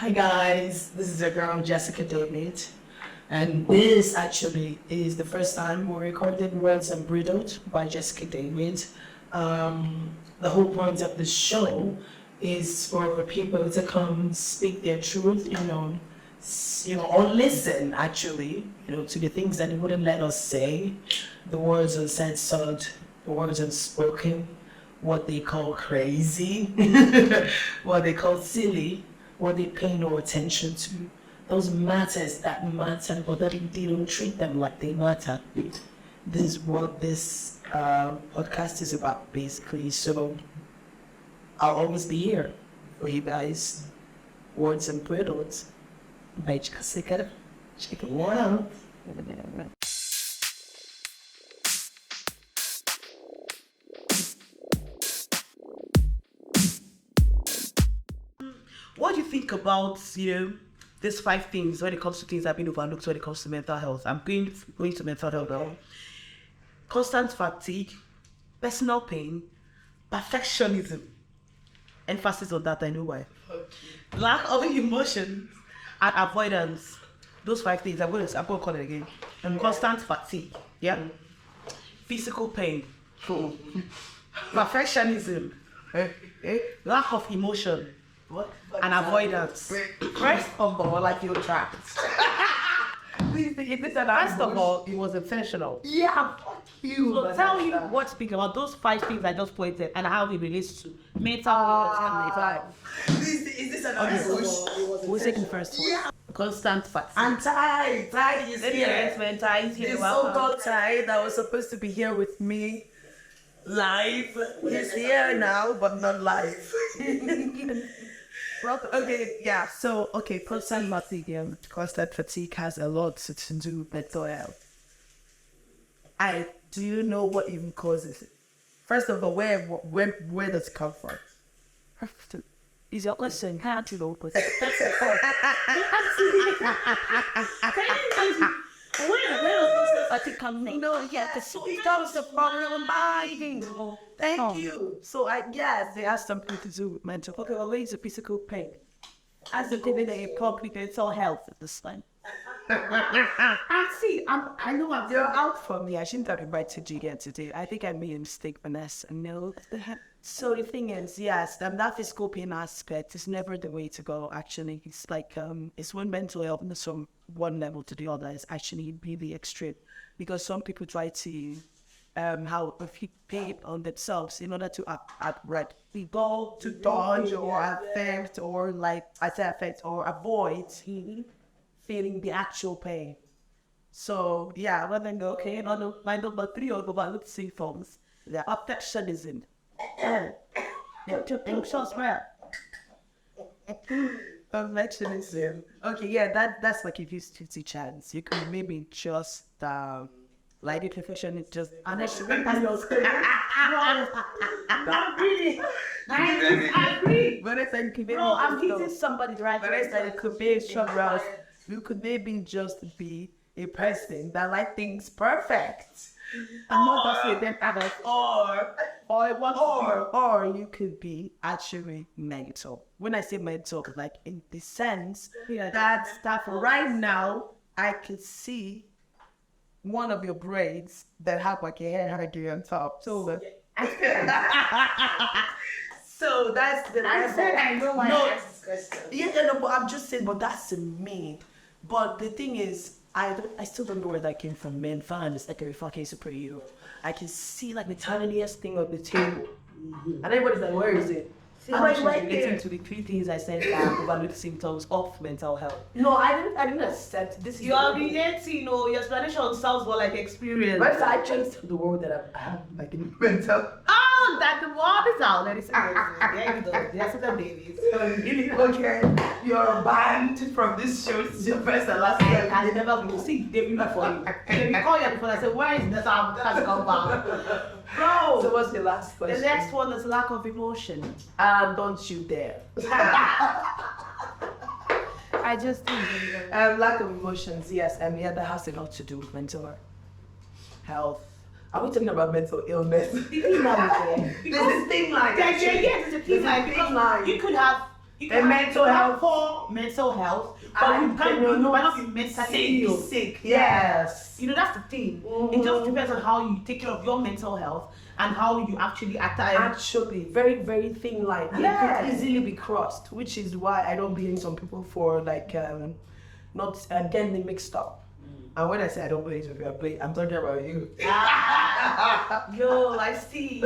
Hi guys, this is your girl Jessica David, and this actually is the first time we recorded Words UNBRIDLED by Jessica David. The whole point of the show is for people to come speak their truth, or listen actually, to the things that they wouldn't let us say, the words uncensored, the words unspoken, what they call crazy, what they call silly, what they pay no attention to. Those matters that matter, but that they don't treat them like they matter. This is what this podcast is about, basically. So I'll always be here for you guys. Words UNBRIDLED by Jessica. Check it out. What do you think about, these 5 things when it comes to things that have been overlooked when it comes to mental health? I'm going to mental health now. Constant fatigue, personal pain, perfectionism. Emphasis on that, I know why. Lack of emotion and avoidance. Those 5 things, I'm going to call it again. Constant fatigue, physical pain, perfectionism, lack of emotion, and avoidance. First of all, I feel trapped. First of all, it was intentional. Yeah, fuck you. So tell me what to speak about those 5 things I just pointed and how it relates to mental health. Is this an ambush? We're taking first one. Yeah. Constant fatigue. I'm tired. Tired is here. He's so tired. I was supposed to be here with me live. He's here now, but not live. Constant fatigue. Constant fatigue has a lot to do with mental health. Do you know what even causes it? First of all, where does it come from? Is your lesson? How do you know? Thank you. So they have something to do with mental. Okay, well, it's a physical pain. As a thing that it probably mental health at this time. I know you're out for me. I shouldn't have invited you again today. I think I made a mistake, Vanessa. No. So the thing is, yes, that physical pain aspect is never the way to go, actually. It's like, it's when mental illness from one level to the other is actually really extreme. Because some people try to pain on themselves in order to go to dodge or affect or avoid feeling the actual pain. So rather than go, okay, my number 3 or go back to symptoms, the perfectionism. Perfectionism. Okay, that's like a 50 chance. You could maybe just like the perfection is just honestly. I agree. But I think I'm hitting somebody right. But I said it could be struggle. You could maybe just be a person that like things perfect. I'm not just saying them others. Or you could be actually mental. When I say mental, like in the sense that stuff right now, I could see one of your braids that have like a hair on top. So so that's the I know why I asked this question. But I'm just saying, but that's me. But the thing is, I still don't know where that came from. Man, fine, it's like a fucking superhero. I can see like the tiniest thing of the table. And everybody's like, where is it? I'm right there. To the 3 things I said that overlooked symptoms of mental health. No, I didn't accept this. You are relating, your explanation sounds more like experience. But I changed the word that I have, like in mental. Oh, that the word is out. That is Jessica Davis. Okay, you're banned from this show. This is your first and last time. I never will see David before you. They call you before I say, where is this sound has come from? Bro. So what's the last question? The next one is lack of emotion. Don't you dare. I just think lack of emotions, yes, and that has a lot to do with mental health. Are we talking about mental illness? The thing like There's a thing like there's a thing like because you And mental health. For mental health, but you can't be not mentally sick. Yes. You know, that's the thing. It just depends on how you take care of your mental health and how you actually act. Actually, very, very thin line. Yeah. It could easily be crossed, which is why I don't blame some people for like not getting it mixed up. And when I say I don't blame some people, I'm talking about you. Yo, I see.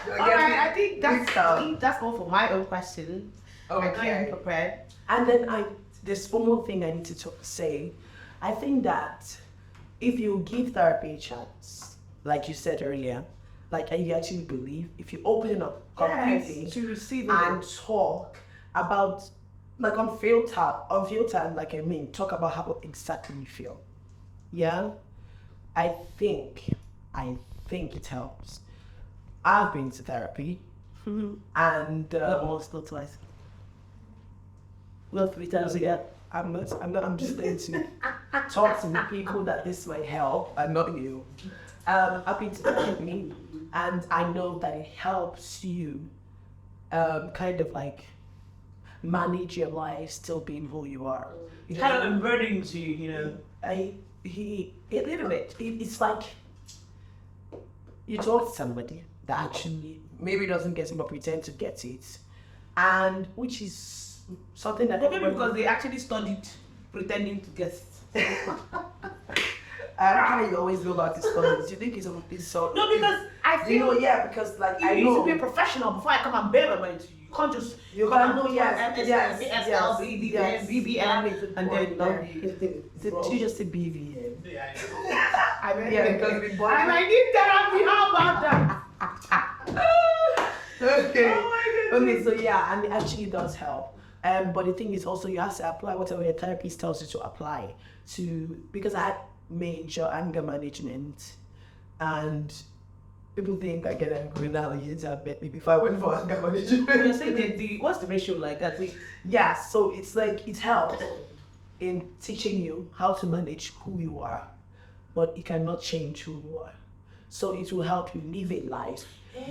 Alright, I think that's all for my own question. I am prepared. And then there's one more thing I need to say. I think that if you give therapy a chance, like you said earlier, like you actually believe, if you open up completely to receive and talk about, like unfiltered, like I mean, talk about how exactly you feel. Yeah, I think it helps. I've been to therapy, and Once or twice. well, 3 times a year. I'm just going to talk to the people that this might help, and not you. I've been to therapy, and I know that it helps you, kind of like manage your life, still being who you are. It kind of unburdens you, you know. A little bit. It's like you talk to somebody that actually maybe doesn't get it but pretend to get it, and which is something that Maybe because they actually studied pretending to get it. How do you always know about this story? Do you think it's so? No, because I feel You know, yeah, because like you I need know. to be a professional before I come and bear my mind to you. You can't just You come can't and know, put yes, MSN, yes, BSL, yes, BBN, and then Did you just say BVN? I mean, Yeah, because we bought. and I need therapy. How about that? Okay. Oh my goodness. Okay, so yeah, and it actually does help. But the thing is also you have to apply whatever your therapist tells you to apply to, because I had major anger management, and people think I get angry now. You have met me before I went for anger management. You're saying that what's the ratio like that? Yeah, so it's like it helps in teaching you how to manage who you are, but it cannot change who you are. So it will help you live a life,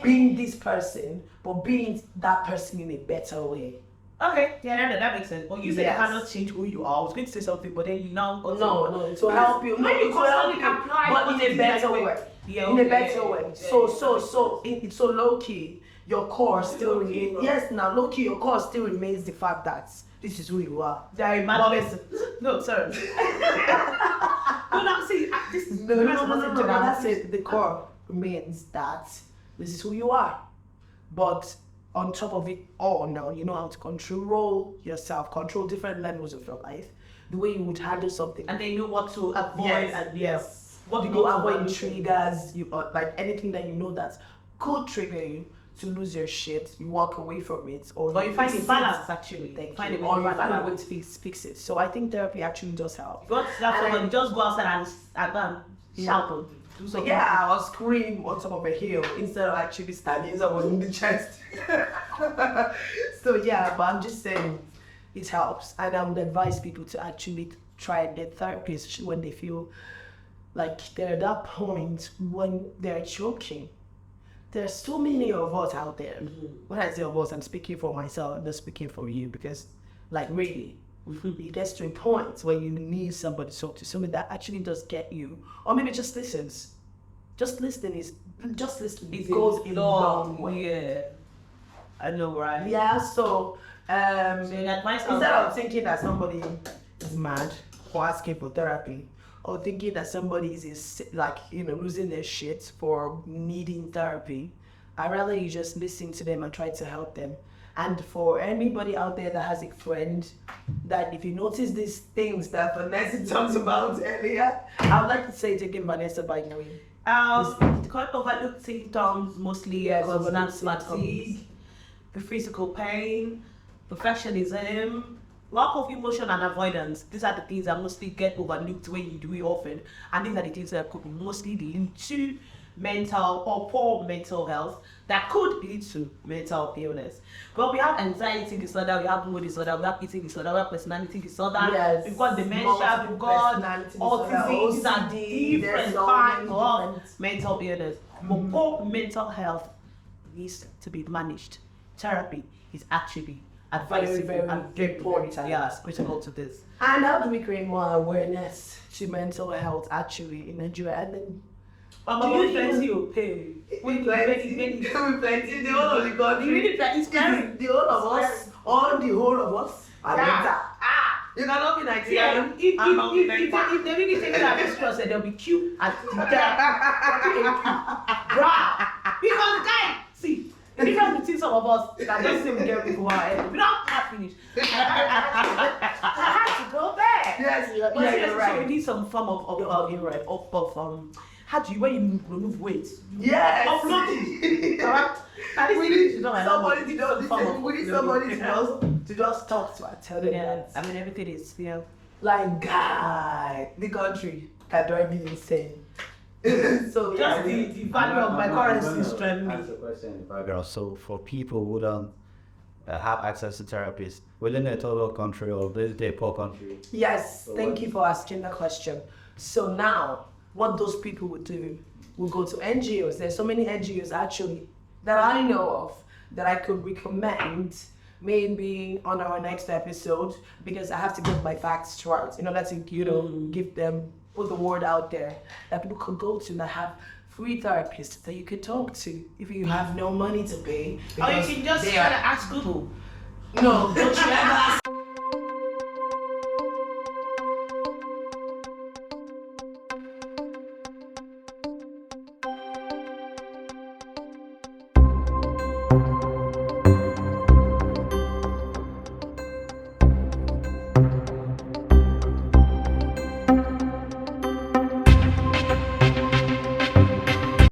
being this person, but being that person in a better way. Okay, yeah, that makes sense. But you said Yes. you cannot change who you are. I was going to say something, but then you now. No, it will help you. No, you it will help constantly you, apply but what in a you better like. way. Yeah, In a okay, better yeah, way. yeah, It's so low key. Your core still remains. Yes, now low key, your core still remains the fact that this is who you are. They're mad person. No, sorry. No, see, this is No, that's it. The core remains that this is who you are. But on top of it all, now you know how to control yourself, control different levels of your life, the way you would handle something. And they know what to avoid and What you go avoid triggers, like anything that you know that could trigger you to lose your shit, you walk away from it, or But you find fix a it. balance actually. Find a or you find a balance. way to fix it. So I think therapy actually does help. If you want to slap And someone, just go outside and shout or do something. Yeah, I'll scream on top of a hill instead of actually standing someone in the chest. So yeah, but I'm just saying it helps, and I would advise people to actually try and get therapy, especially when they feel like they're at that point when they're choking. There's so many of us out there. When I say of us, I'm speaking for myself, I'm not speaking for you, because like really, it gets to a point where you need somebody to talk to, somebody that actually does get you, or maybe just listens. Just listening. It goes a long way. Yeah. I know, right? Yeah, so advice instead of thinking that somebody is mad for asking for therapy, or thinking that somebody is like, losing their shit for needing therapy, I'd rather you just listen to them and try to help them. And for anybody out there that has a friend that if you notice these things that Vanessa talked about earlier, I would like to say to give Vanessa by name. Quite overlooked symptoms mostly governance fatigue, the physical pain, perfectionism, lack of emotion and avoidance. These are the things that mostly get overlooked when you do it often, and these are the things that could mostly lead to mental or poor mental health that could lead to mental illness. But we have anxiety disorder, we have mood disorder, we have eating disorder, we have personality disorder, Yes. we've got dementia, we've got autism. These are different kinds of mental illness. But poor mental health needs to be managed. Therapy is actually advisable very and important. yeah, critical to this. And how do we create more awareness to mental health actually in Nigeria? And then Do you plenty you pay? we plenty. The whole of the country. Really plenty. Scary. The whole of us, all the whole of us are better. You cannot be Nigerian. If they really take that extra, they'll be cute at the bruh. Because guys, see, the difference between some of us that just say we get people our head. We don't have to finish. I had to go back. Yes, But you're seriously, so right. we need some form of how do you when you remove weight? Yes. Upload. Correct. And this is Somebody to just we need somebody to just talk to and tell them that. I mean everything is Like God, the country can drive me insane. So just the value of my currency is driving me. That's the question. Background. So for people who don't have access to therapists within a total country or within a poor country. yes, So thank what- you for asking that question. So now, what those people would do, will go to NGOs. There's so many NGOs actually that I know of that I could recommend maybe on our next episode because I have to get my facts right in order to, give them, put the word out there that people could go to that have free therapists that you could talk to if you have no money to pay. Or you because can just they try are- to ask Google. No, don't you ever ask